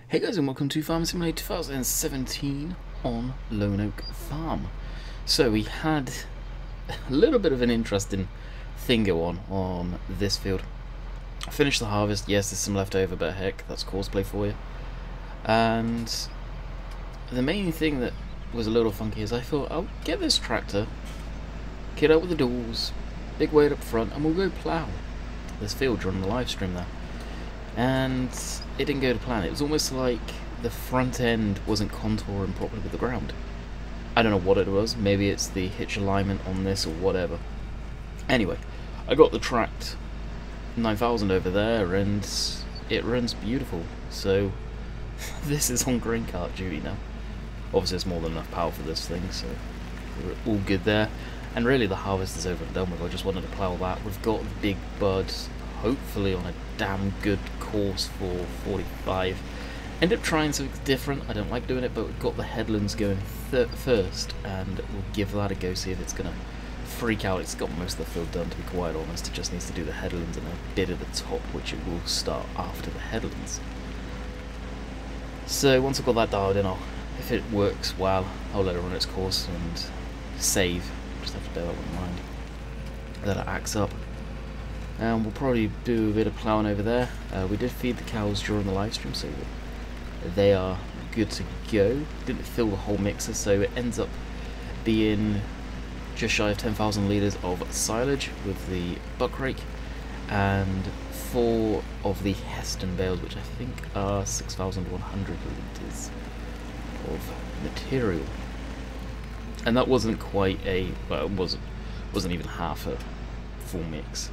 Hey guys, and welcome to Farm Simulator 2017 on Lone Oak Farm. So we had a little bit of an interesting thing go on this field. I finished the harvest. Yes, there's some left over, but heck, that's cosplay for you. And the main thing that was a little funky is I thought, I'll get this tractor, get out with the doors, big weight up front, and we'll go plough this field during the live stream there. And it didn't go to plan. It was almost like the front end wasn't contouring properly with the ground. I don't know what it was. Maybe it's the hitch alignment on this or whatever. Anyway, I got the tracked 9000 over there and it runs beautiful. So this is on grain cart duty now. Obviously it's more than enough power for this thing, so we're all good there. And really the harvest is over and done with. I just wanted to plough that. We've got the big buds, hopefully on a damn good course for 45. End up trying something different. I don't like doing it, but we've got the headlands going first, and we'll give that a go, see if it's going to freak out. It's got most of the field done, to be quite honest. It just needs to do the headlands and a bit at the top, which it will start after the headlands. So once I've got that dialed in, if it works well, I'll let it run its course and save. Just have to bear that in mind. That it acts up. And we'll probably do a bit of ploughing over there. We did feed the cows during the live stream, so they are good to go. Didn't fill the whole mixer, so it ends up being just shy of 10,000 litres of silage with the buck rake, and 4 of the Heston bales, which I think are 6,100 litres of material. And that wasn't quite a, well, it wasn't even half a full mix.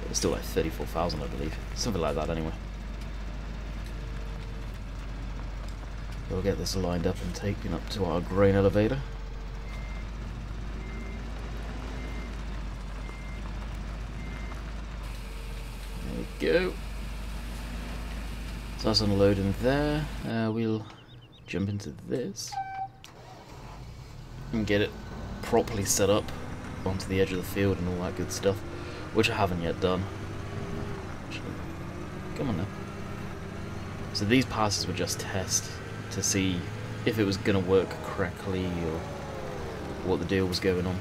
It was still like 34,000, I believe. Something like that, anyway. We'll get this lined up and taken up to our grain elevator. There we go. So that's unloading there. We'll jump into this and get it properly set up onto the edge of the field and all that good stuff, which I haven't yet done. Actually, come on now. So these passes were just test to see if it was going to work correctly or what the deal was going on.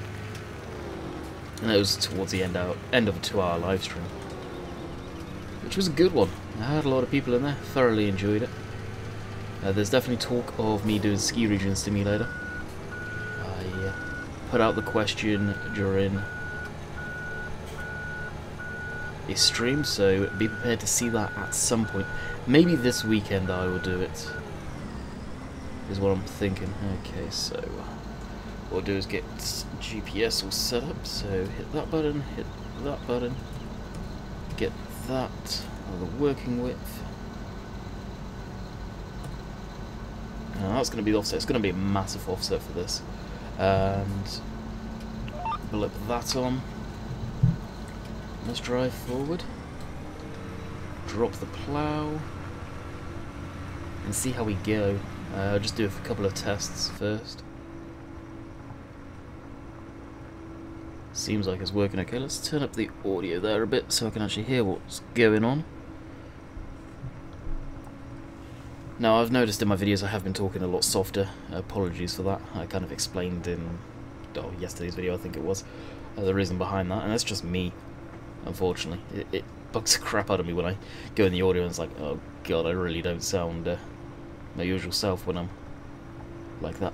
And that was towards the end of a 2-hour live stream, which was a good one. I had a lot of people in there, thoroughly enjoyed it. There's definitely talk of me doing ski region simulator. I put out the question during a stream, so be prepared to see that at some point. Maybe this weekend I will do it, is what I'm thinking. Okay, so what we'll do is get GPS all set up, so hit that button, get that the working width. Now that's going to be the offset. It's going to be a massive offset for this, and blip that on. Let's drive forward, drop the plough, and see how we go. I'll just do a couple of tests first. Seems like it's working okay. Let's turn up the audio there a bit so I can actually hear what's going on. Now, I've noticed in my videos I have been talking a lot softer. Apologies for that. I kind of explained in yesterday's video, I think it was, the reason behind that, and that's just me. Unfortunately, it bugs the crap out of me when I go in the audio and it's like, oh god, I really don't sound my usual self when I'm like that.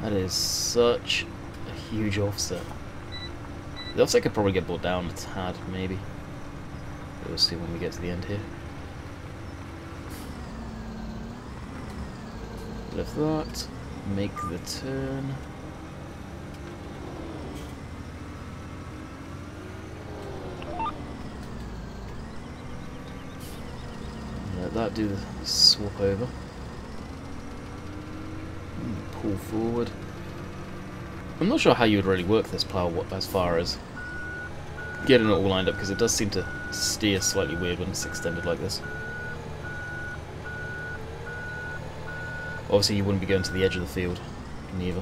That is such a huge offset. The offset could probably get brought down a tad, maybe. We'll see when we get to the end here. Lift that, make the turn. Let that do the swap over. Pull forward. I'm not sure how you would really work this plough as far as getting it all lined up, because it does seem to steer slightly weird when it's extended like this. Obviously you wouldn't be going to the edge of the field, neither.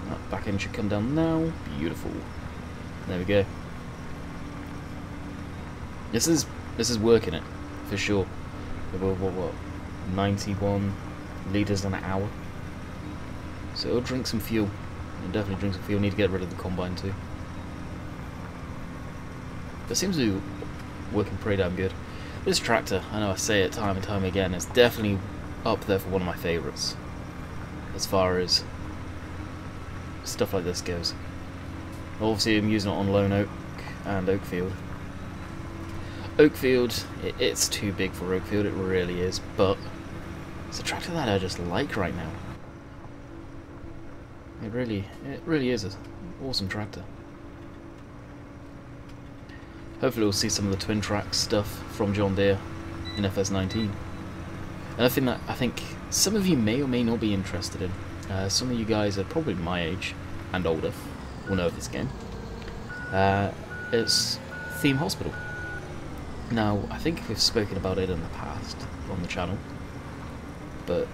That back end should come down now. Beautiful. There we go. This is working it for sure. What 91 litres an hour. So it'll drink some fuel. It'll definitely drink some fuel. Need to get rid of the combine too. But it seems to be working pretty damn good. This tractor, I know I say it time and time again, is definitely up there for one of my favourites as far as stuff like this goes. Obviously I'm using it on Lone Oak and Oakfield. Oakfield, it's too big for Oakfield, it really is, but it's a tractor that I just like right now. It really is an awesome tractor. Hopefully we'll see some of the twin track stuff from John Deere in FS19. And I think some of you may or may not be interested in. Some of you guys are probably my age and older will know of this game. It's Theme Hospital. Now, I think we've spoken about it in the past on the channel, but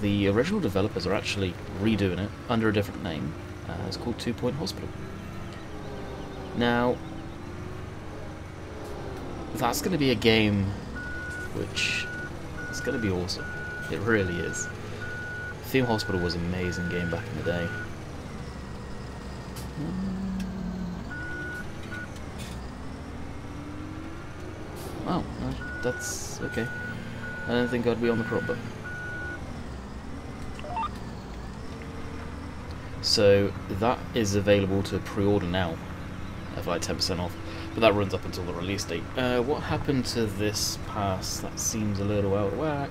the original developers are actually redoing it under a different name. It's called 2 Point Hospital. Now, that's going to be a game which is going to be awesome. It really is. Theme Hospital was an amazing game back in the day. Oh, that's okay. I don't think I'd be on the crop button. So that is available to pre-order now, for like 10% off. But that runs up until the release date. What happened to this pass? That seems a little out of whack.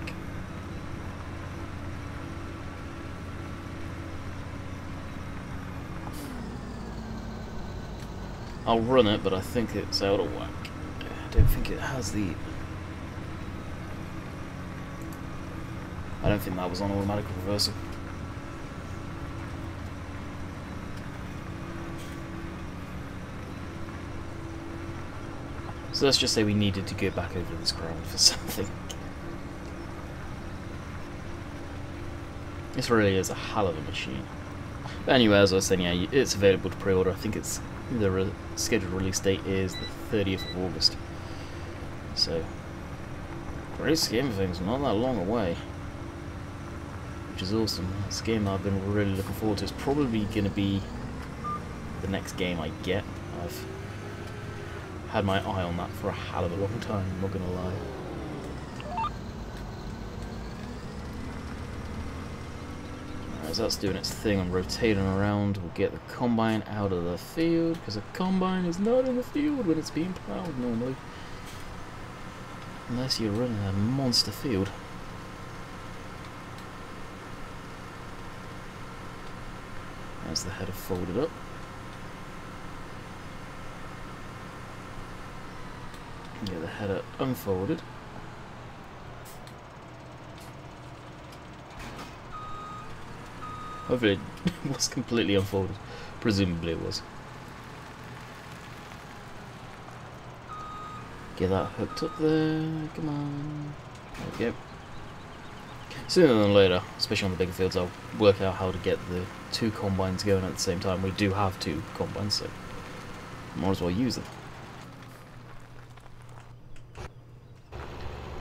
I'll run it, but I think it's out of whack. I don't think it has the... I don't think that was on automatic reversal. So let's just say we needed to go back over this ground for something. This really is a hell of a machine. But anyway, as I was saying, yeah, it's available to pre-order. I think it's the scheduled release date is the 30th of August. So, great scheme of things, not that long away. Which is awesome. It's a game I've been really looking forward to. It's probably going to be the next game I get. I've had my eye on that for a hell of a long time, I'm not going to lie. As that's doing its thing, I'm rotating around. We'll get the combine out of the field, because a combine is not in the field when it's being plowed normally. Unless you're running a monster field. As the header folded up. Get the header unfolded. Hopefully it was completely unfolded. Presumably it was. Get that hooked up there. Come on. There we go. Sooner than later, especially on the bigger fields, I'll work out how to get the two combines going at the same time. We do have two combines, so might as well use them.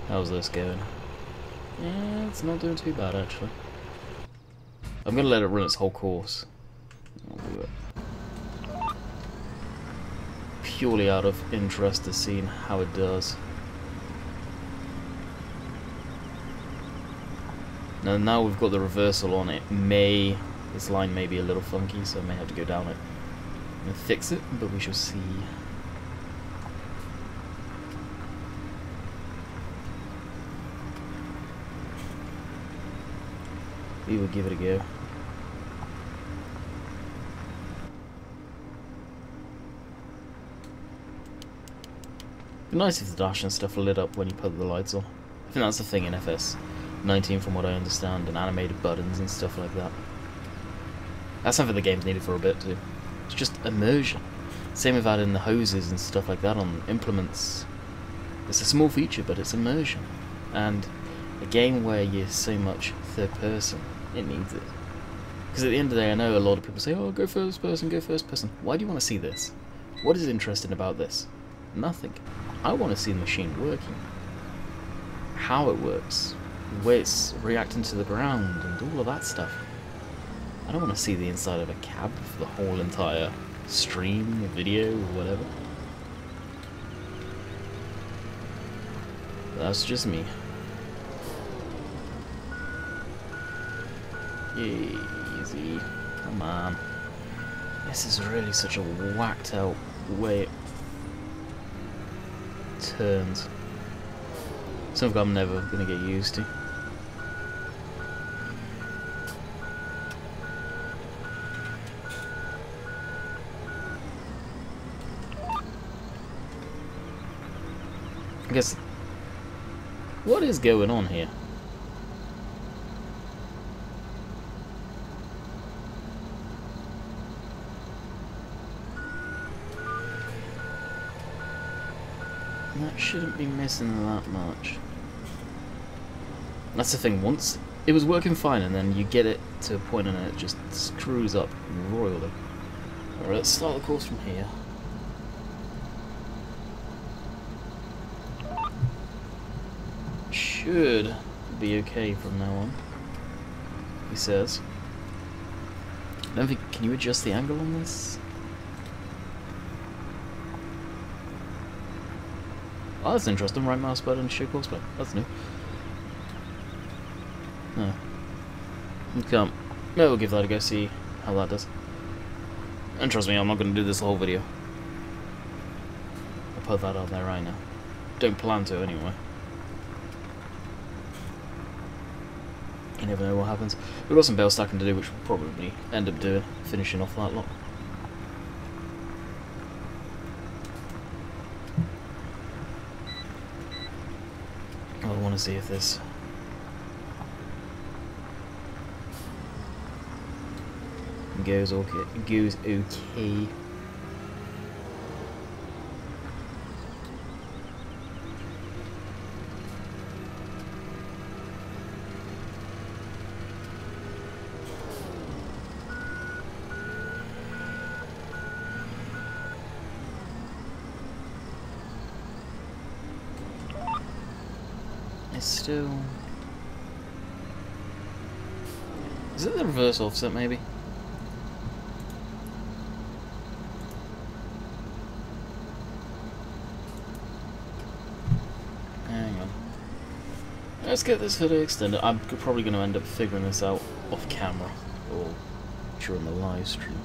How's this going? Yeah, it's not doing too bad actually. I'm gonna let it run its whole course. I'll do it. Purely out of interest to seeing how it does. Now we've got the reversal on it. This line may be a little funky, so I may have to go down it and fix it, but we shall see. We will give it a go. It'd be nice if the dash and stuff lit up when you put the lights on. I think that's the thing in FS19 from what I understand, and animated buttons and stuff like that. That's something the game's needed for a bit too. It's just immersion. Same with adding the hoses and stuff like that on implements. It's a small feature, but it's immersion. And a game where you're so much third person, it needs it. Because at the end of the day, I know a lot of people say, oh, go first person, go first person. Why do you want to see this? What is interesting about this? Nothing. I want to see the machine working. How it works. The way it's reacting to the ground and all of that stuff. I don't want to see the inside of a cab for the whole entire stream or video or whatever. That's just me. Easy. Come on. This is really such a whacked out way it turns. Something I'm never going to get used to. I guess, what is going on here? That shouldn't be missing that much. That's the thing, once it was working fine and then you get it to a point and it just screws up royally. Alright, let's start the course from here. Should be okay from now on, he says. I don't think, can you adjust the angle on this? Oh, that's interesting. Right mouse button, show course button. That's new. No. You can't. Maybe we'll give that a go, see how that does. And trust me, I'm not going to do this the whole video. I'll put that out there right now. Don't plan to, anyway. You never know what happens. We've got some Bale stacking to do, which we'll probably end up doing, finishing off that lot. I want to see if this goes okay. It's still... Is it the reverse offset, maybe? Hang on. Let's get this video extended. I'm probably going to end up figuring this out off camera or during the live stream.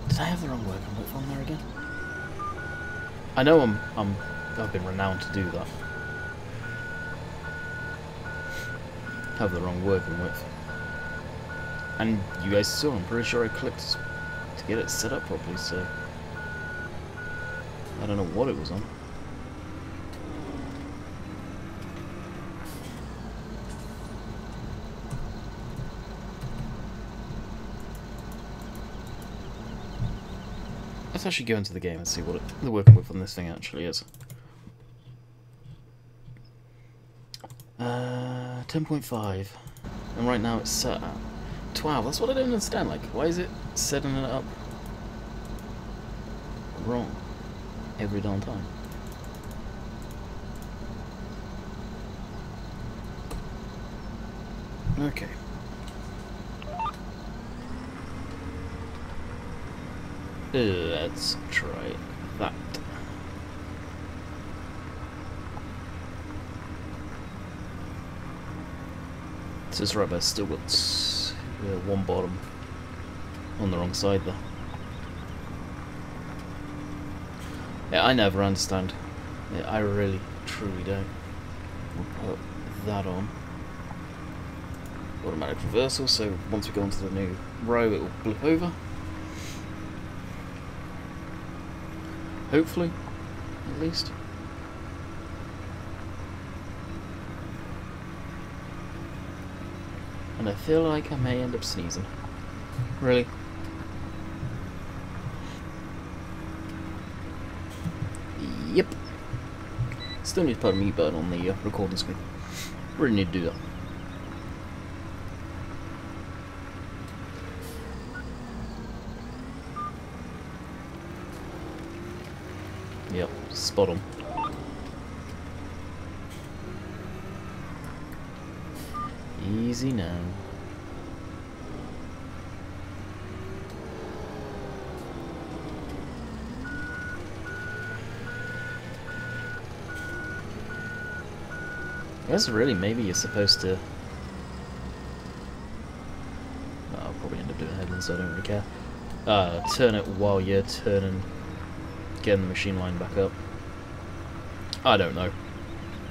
Did I have the wrong working width on there again? I know I've been renowned to do that. Have the wrong working width. And you guys saw, I'm pretty sure I clicked to get it set up properly, so I don't know what it was on. Let's actually go into the game and see what the working width on this thing actually is. 10.5, and right now it's set at 12. That's what I don't understand. Like, why is it setting it up wrong every darn time? Okay. Let's try that. So it's right, but still got one bottom on the wrong side there. Yeah, I never understand. Yeah, I really, truly don't. We'll put that on. Automatic reversal, so once we go onto the new row it will blip over. Hopefully, at least. And I feel like I may end up sneezing. Really? Yep. Still need to put a mute button on the recording screen. Really need to do that. spot on. Easy now. I guess really maybe you're supposed to... I'll probably end up doing headlands, so I don't really care. Turn it while you're turning, getting the machine line back up. I don't know.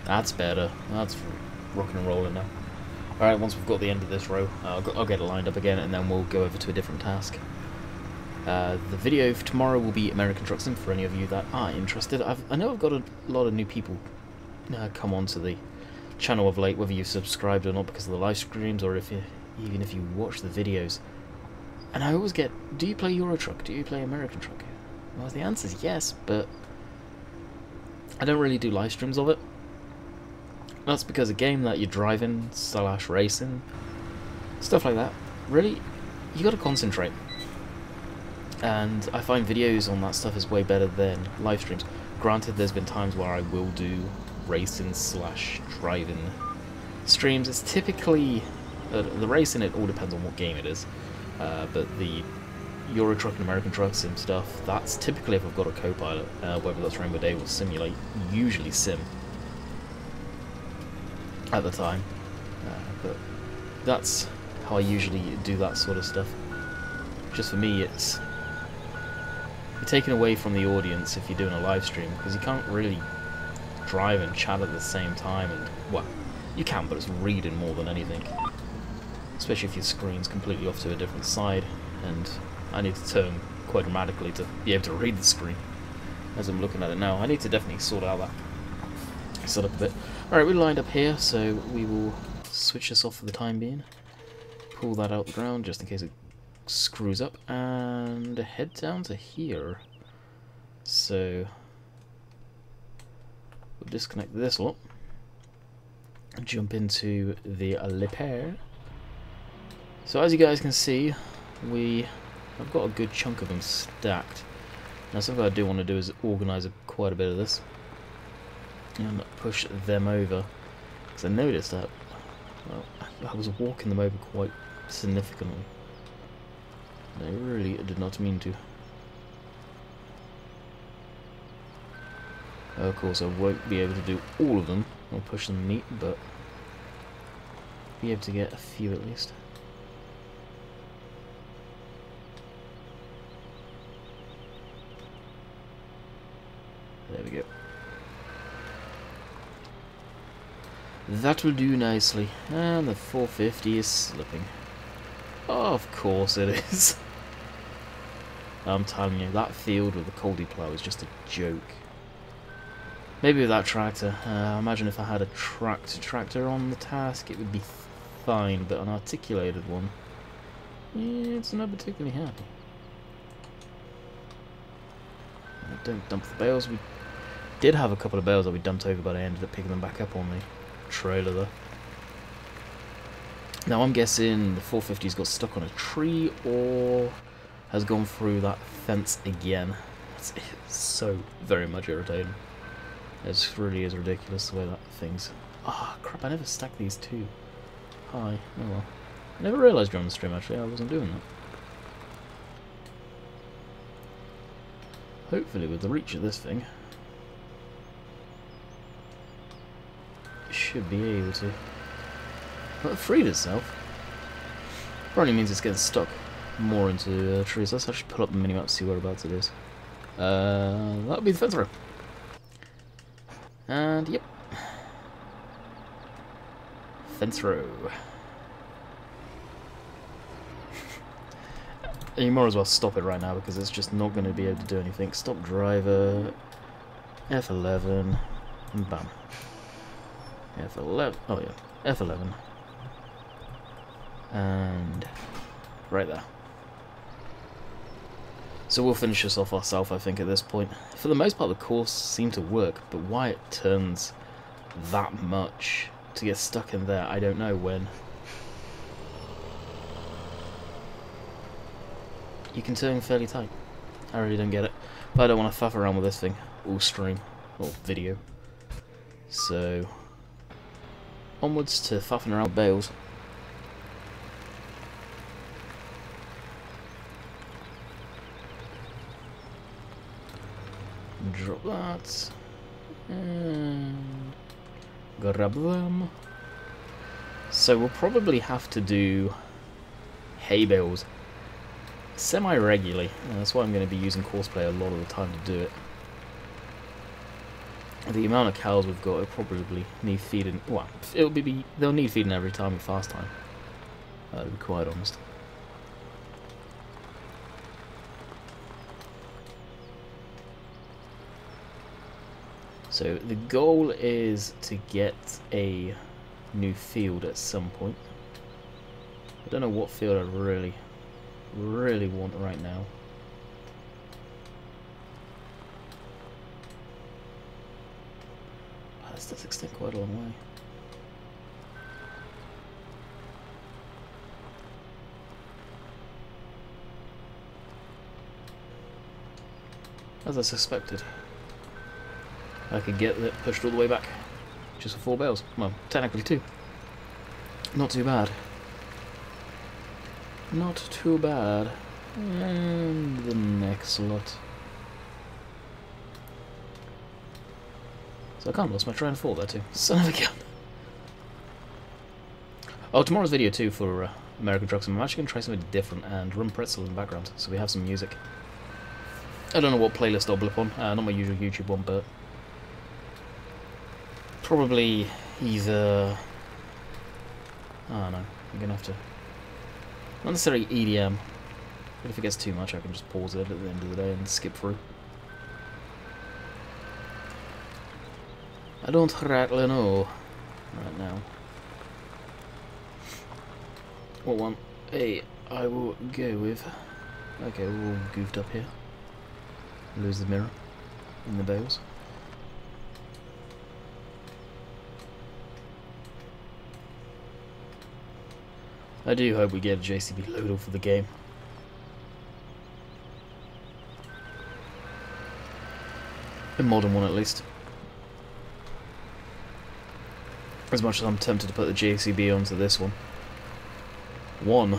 That's better. That's rocking and rolling now. Alright, once we've got the end of this row, I'll get it lined up again, and then we'll go over to a different task. The video for tomorrow will be American Truck Sim, for any of you that are interested. I know I've got a lot of new people come onto the channel of late, whether you've subscribed or not because of the live streams, or even if you watch the videos. And I always get, do you play Euro Truck? Do you play American Truck? Well, the answer is yes, but I don't really do live streams of it. That's because a game that you're driving / racing, stuff like that, really, you got to concentrate. And I find videos on that stuff is way better than live streams. Granted, there's been times where I will do racing / driving streams. It's typically the racing, it all depends on what game it is, but the Euro Truck and American Truck Sim stuff, that's typically if I've got a co-pilot, whether that's Rainbow Day or Simulate, usually Sim at the time, but that's how I usually do that sort of stuff. Just for me, it's you're taken away from the audience if you're doing a live stream, because you can't really drive and chat at the same time, and well, you can, but it's reading more than anything, especially if your screen's completely off to a different side, and I need to turn quite dramatically to be able to read the screen as I'm looking at it now. I need to definitely sort out that setup a bit. Alright, we're lined up here, so we will switch this off for the time being, pull that out the ground just in case it screws up, and head down to here. So we'll disconnect this lot, jump into the repair. So as you guys can see, I've got a good chunk of them stacked. Now something I do want to do is organise quite a bit of this and push them over, because I noticed that, well, I was walking them over quite significantly. I really did not mean to. Of course I won't be able to do all of them, I'll push them neat, but be able to get a few at least. There we go. That will do nicely. And the 450 is slipping. Oh, of course it is. I'm telling you, that field with the Coldy plow is just a joke. Maybe with that tractor. Imagine if I had a tractor on the task, it would be fine, but an articulated one, yeah, it's not particularly happy. Don't dump the bales. We did have a couple of bales that we dumped over, but I ended up picking them back up on the trailer though. Now I'm guessing the 450's got stuck on a tree or has gone through that fence again. It's so very much irritating. It really is ridiculous the way that thing's... Ah, crap, I never stacked these two. Hi, oh well. I never realised during the stream actually I wasn't doing that. Hopefully with the reach of this thing, it should be able to... Well, it freed itself. Probably means it's getting stuck more into trees. Let's actually pull up the minimap to see whereabouts it is. That'll be the fence row. And yep. Fence row. You might as well stop it right now because it's just not going to be able to do anything. Stop driver. F11. And bam. F11. Oh yeah. F11. And right there. So we'll finish this off ourselves, I think, at this point. For the most part, the course seemed to work, but why it turns that much to get stuck in there, I don't know when. You can turn fairly tight. I really don't get it. But I don't want to faff around with this thing all stream. or video. So, onwards to faffing around bales. Drop that. And grab them. So we'll probably have to do hay bales semi-regularly. That's why I'm going to be using Courseplay a lot of the time to do it. The amount of cows we've got will probably need feeding. Well, they'll need feeding every time we fast time. To be quite honest. So the goal is to get a new field at some point. I don't know what field I really want right now. Oh, this does extend quite a long way. As I suspected, I could get it pushed all the way back. Just for 4 bales. Well, technically 2. Not too bad. Not too bad. And the next lot. So I kind of lost my train of thought there too. Son of a gun. Oh, tomorrow's video too for American Trucks. I'm actually going to try something different and run pretzel in the background, so we have some music. I don't know what playlist I'll blip on. Not my usual YouTube one, but probably either, I don't know, I'm going to have to, not necessarily EDM, but if it gets too much I can just pause it at the end of the day and skip through. I don't rightly know right now what one I will go with. Okay, we're all goofed up here. Lose the mirror in the bales. I do hope we get a JCB loader for the game. A modern one at least. As much as I'm tempted to put the JCB onto this one. One,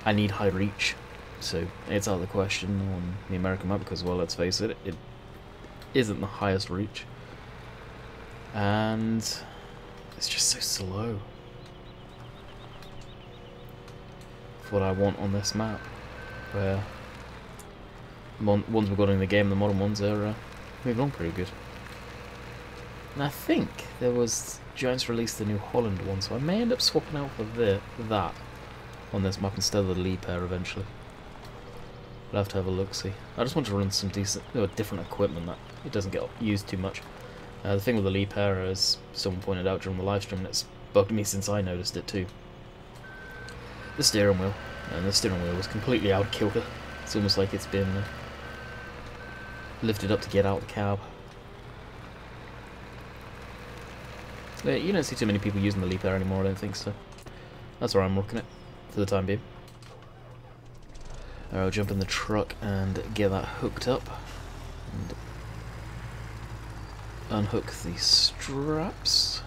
I need high reach, so it's out of the question on the American map because, well, let's face it, it isn't the highest reach. And it's just so slow. What I want on this map, where ones we've got in the game, the modern ones are moving on pretty good. And I think there was Giants released the New Holland one, so I may end up swapping out for that on this map instead of the Lee pair eventually. I'll have to have a look see. I just want to run some different equipment that it doesn't get used too much. The thing with the Lee pair, as someone pointed out during the live stream, and it's bugged me since I noticed it too. The steering wheel, and the steering wheel was completely out of kilter. It's almost like it's been lifted up to get out of the cab. You don't see too many people using the Leap Air anymore, I don't think so. That's where I'm looking at for the time being. I'll jump in the truck and get that hooked up. And unhook the straps.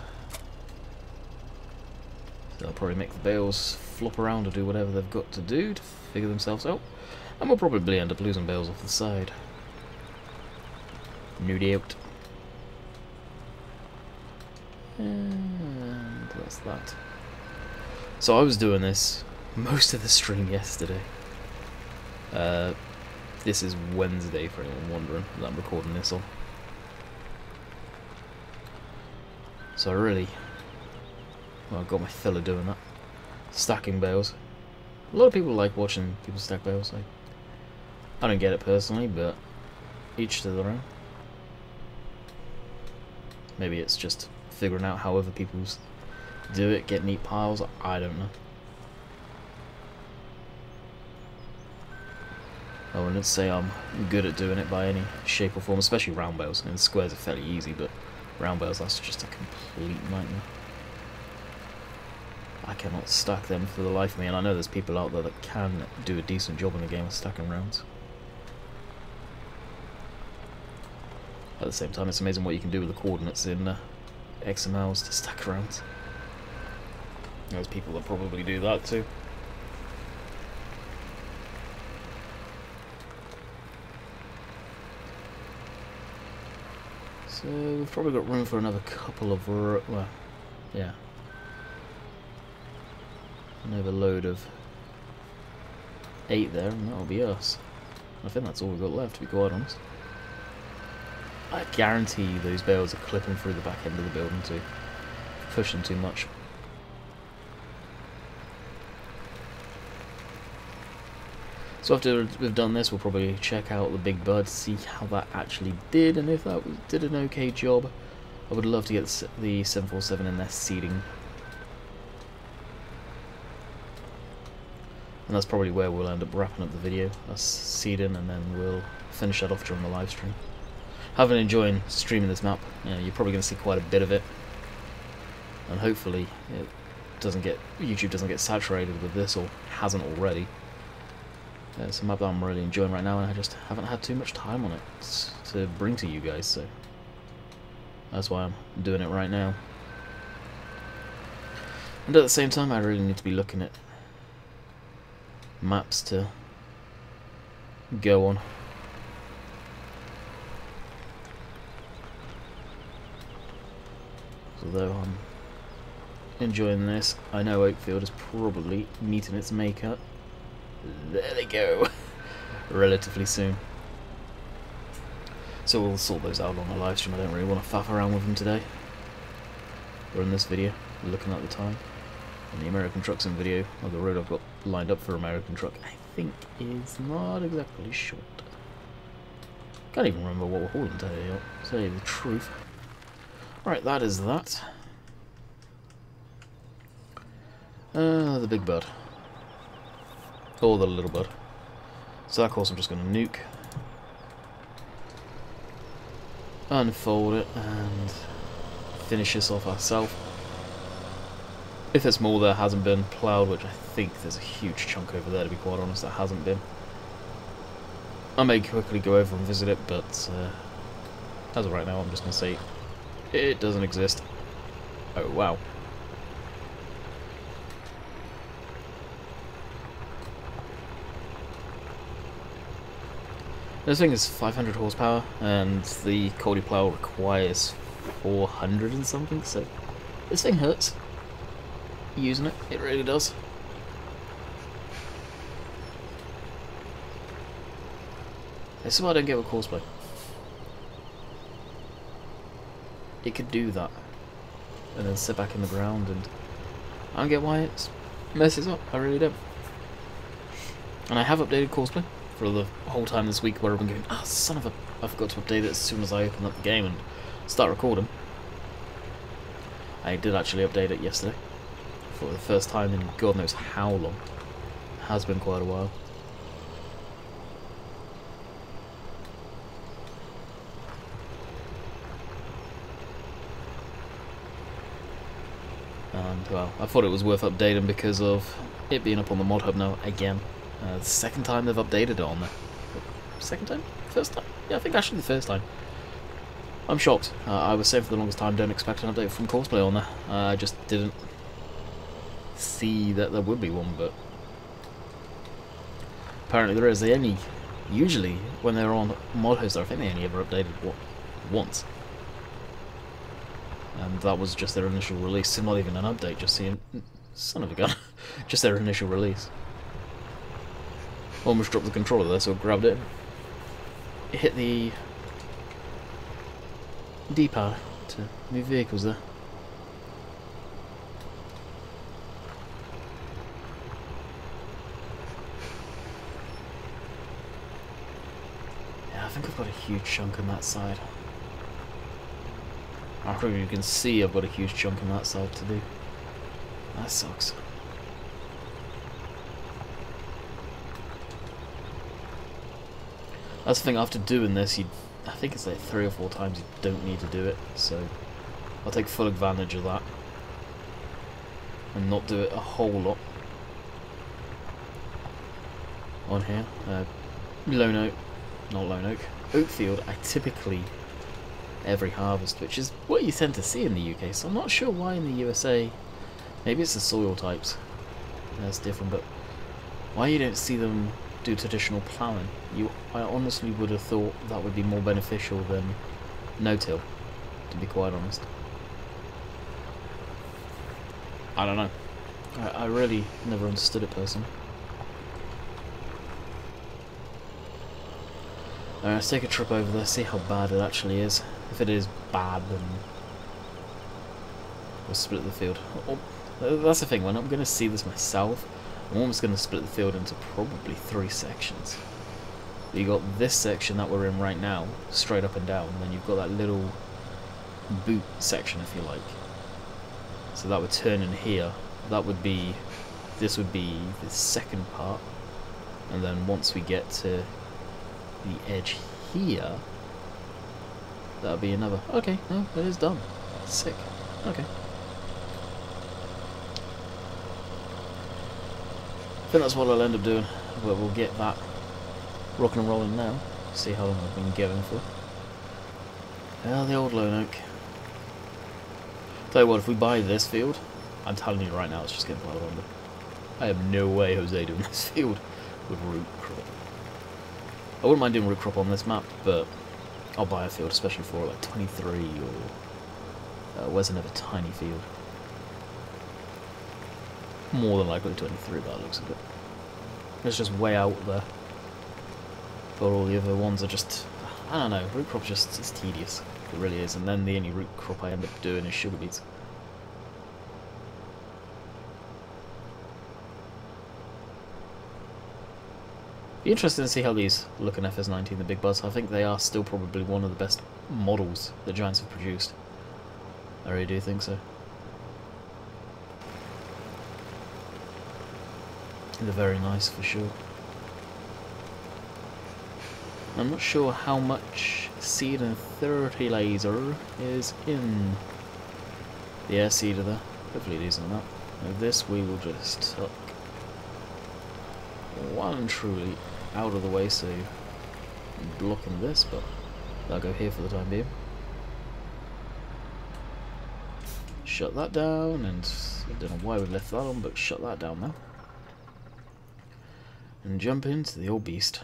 They'll probably make the bales flop around or do whatever they've got to do to figure themselves out. And we'll probably end up losing bales off the side. No doubt. And that's that. So I was doing this most of the stream yesterday. This is Wednesday for anyone wondering that I'm recording this on. So I really... well, I got my fill of doing that. Stacking bales. A lot of people like watching people stack bales. I don't get it personally, but each to their own. Maybe it's just figuring out how other people do it, get neat piles, I don't know. I wouldn't say I'm good at doing it by any shape or form, especially round bales. And squares are fairly easy, but round bales, that's just a complete nightmare. I cannot stack them for the life of me, and I know there's people out there that can do a decent job in the game of stacking rounds. At the same time, it's amazing what you can do with the coordinates in XMLs to stack around. There's people that probably do that too. So we've probably got room for another couple of, well, yeah, another load of 8 there, and that'll be us. I think that's all we've got left, to be quite honest. I guarantee those bales are clipping through the back end of the building too, pushing too much. So after we've done this, we'll probably check out the Big Bird, see how that actually did, and if that did an okay job. I would love to get the 747 in there seeding. And that's probably where we'll end up wrapping up the video, us seeding, and then we'll finish that off during the live stream. I've been enjoying streaming this map. You know, you're probably going to see quite a bit of it, and hopefully it doesn't get, YouTube doesn't get saturated with this, or hasn't already. It's a map that I'm really enjoying right now, and I just haven't had too much time on it to bring to you guys, so that's why I'm doing it right now. And at the same time, I really need to be looking at maps to go on. Although I'm enjoying this, I know Oakfield is probably meeting its maker. There they go. Relatively soon. So we'll sort those out on the live stream. I don't really want to faff around with them today, or in this video, looking at the time. And the American Truck Sim video, or the road I've got lined up for American Truck, I think is not exactly short. Can't even remember what we're hauling today, to tell you the truth. Right, that is that. The Big Bird. Or the Little Bird. So that course I'm just going to nuke. Unfold it and finish this off ourselves. If there's more that hasn't been ploughed, which I think there's a huge chunk over there, to be quite honest, that hasn't been. I may quickly go over and visit it, but as of right now I'm just going to say it doesn't exist. Oh wow. This thing is 500 horsepower, and the Coldy plow requires 400 and something, so this thing hurts using it. It really does. This is why I don't get with Courseplay. It could do that, and then sit back in the ground, and I don't get why it messes up. I really don't. And I have updated Courseplay for the whole time this week, where I've been going, ah, son of a, I forgot to update it as soon as I open up the game and start recording. I did actually update it yesterday for the first time in God knows how long. It has been quite a while. And well, I thought it was worth updating because of it being up on the mod hub now again. The second time they've updated it on there. Second time? First time? Yeah, I think actually the first time. I'm shocked. I was saying for the longest time, don't expect an update from Courseplay on there. I just didn't see that there would be one, but apparently there is. They only, usually, when they're on mod hoster, I think they only ever updated once. And that was just their initial release, so not even an update, just seeing, son of a gun, just their initial release. Almost dropped the controller there, so I grabbed it. It hit the D-pad to move vehicles there. Yeah, I think I've got a huge chunk on that side. I hope you can see I've got a huge chunk on that side to do. That sucks. That's the thing, after doing this, I think it's like 3 or 4 times you don't need to do it, so I'll take full advantage of that and not do it a whole lot on here. Lone Oak, not Lone Oak, Oakfield, I typically every harvest, which is what you tend to see in the UK. So I'm not sure why in the USA, maybe it's the soil types that's different, but why you don't see them do traditional ploughing. I honestly would have thought that would be more beneficial than no-till, to be quite honest. I don't know. I really never understood it personally. Alright, let's take a trip over there, see how bad it actually is. If it is bad, then we'll split the field. Oh, that's the thing, when I'm going to see this myself, I'm almost going to split the field into probably 3 sections. You got this section that we're in right now, straight up and down, and then you've got that little boot section, if you like. So that would turn in here. That would be, this would be the second part, and then once we get to the edge here, that'll be another. Okay, no, it is done. Sick. Okay. I think that's what I'll end up doing, but we'll get that rocking and rolling now. See how long I've been going for. Well, the old lone oak. Tell you what, if we buy this field, I'm telling you right now, it's just getting plowed under. I have no way Jose doing this field with root crop. I wouldn't mind doing root crop on this map, but I'll buy a field, especially for like 23 or where's another tiny field. More than likely 23 by the looks of it. It's just way out there. But all the other ones are just, I don't know, root crop's just, it's tedious. It really is. And then the only root crop I end up doing is sugar beets. Be interesting to see how these look in FS19, the Big Buzz. I think they are still probably one of the best models the Giants have produced. I really do think so. They're very nice for sure. I'm not sure how much seed and fertilizer is in the air seeder there. Hopefully it isn't that. Now this we will just tuck well and truly out of the way, so I'm blocking this, but that'll go here for the time being. Shut that down, and I don't know why we left that on, but shut that down now. And jump into the old beast.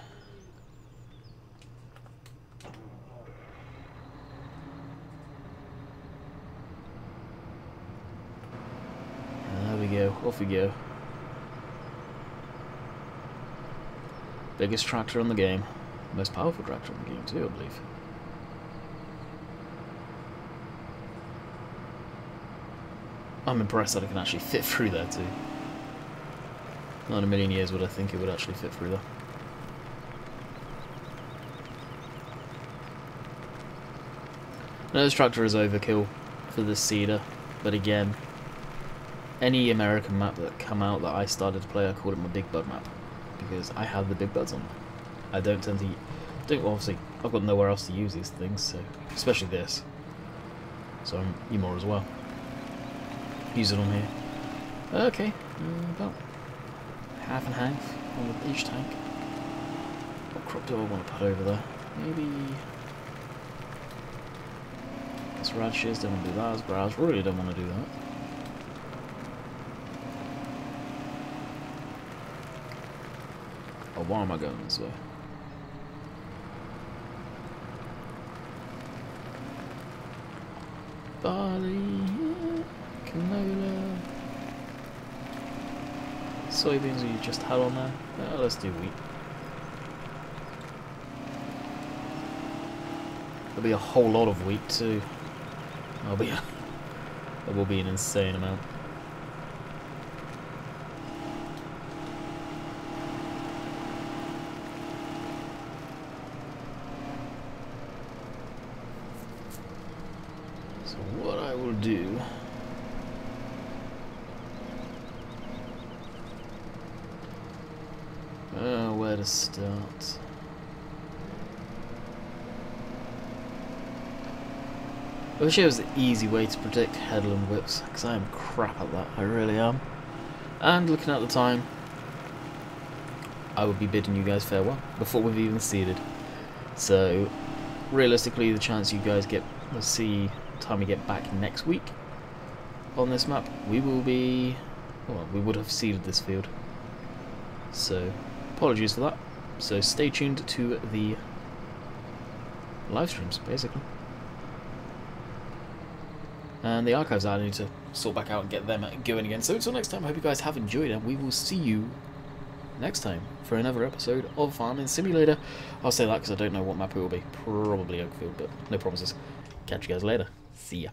And there we go, off we go. Biggest tractor in the game. Most powerful tractor in the game too, I believe. I'm impressed that it can actually fit through there too. Not in a million years would I think it would actually fit through there. Now this tractor is overkill for this seeder, but again, any American map that come out that I started to play, I called it my Big Bud map, because I have the Big Buds on. I don't tend to, obviously, I've got nowhere else to use these things, so especially this. So I'm Emor as well. Use it on here. Okay, about half and half on each tank. What crop do I want to put over there? Maybe that's radishes, don't want to do that. Browse, really don't want to do that. Oh, why am I going this way? Barley, canola, soybeans you just had on there. Let's do wheat. There'll be a whole lot of wheat too. There will be an insane amount. So what I will do, where to start? I wish there was an easy way to predict headland whips, because I am crap at that, I really am. And looking at the time, I would be bidding you guys farewell before we've even seeded. So realistically, the chance you guys get We'll see time we get back next week on this map. We will be... well, we would have seeded this field. So, apologies for that. So stay tuned to the live streams, basically. And the archives I need to sort back out and get them going again. So until next time, I hope you guys have enjoyed, and we will see you next time for another episode of Farming Simulator. I'll say that because I don't know what map it will be. Probably Oakfield, but no promises. Catch you guys later. See ya.